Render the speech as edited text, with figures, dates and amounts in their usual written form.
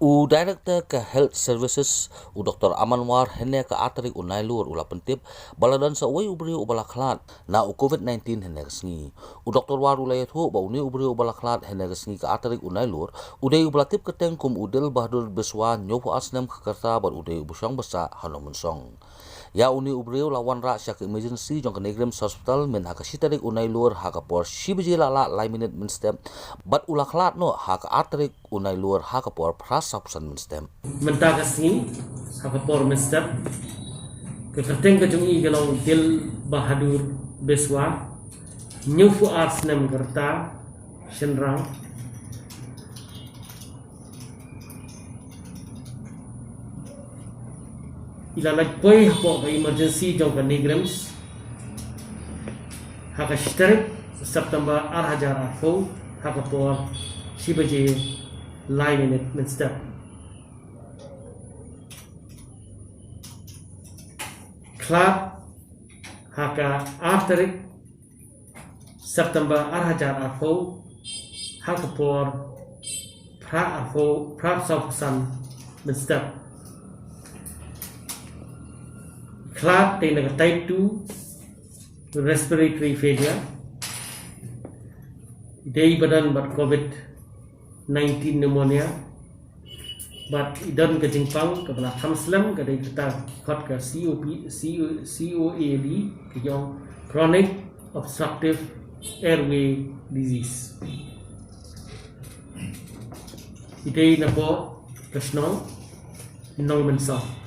Director ke Health Services Dr. Amanwar hene ke atrik unai luar ula pentip baladan sa Uwei ubri ubala Khlad na COVID-19 hene kesngi. Dr. War ulai thu ba uni ubri ubala Khlad hene kesngi ke atrik unai luar udai ubala tip keteng kum udel Bahadur beswa nyopo asnem ke kerta bar udai ubusang besa hanomun song. Ya uni ubreu lawan ra syak emergency jong ke Negrims hospital men haka sitarik unai luar haka por shibji la lai minute min step bat ula Khlad no haka atrik unai luar haka por pras sapsan min step menta kasni haka por min step ke kerteng ke jungi gelong dil Bahadur beswa nyufu arsnem kerta shenrang ila lagi koi hapo emergency jong ke Negrims haka shtarik September 2004 haka por shibji lai minute min step Khlad haka afterik September 2004 haka por pra sapsan min step Khlad tena type 2 respiratory failure day badan bat COVID-19 pneumonia but idan ke jingpang ke bala hamslam ke dai kita khot ke COAD ke yong chronic obstructive airway disease idai na po kasno nong mensa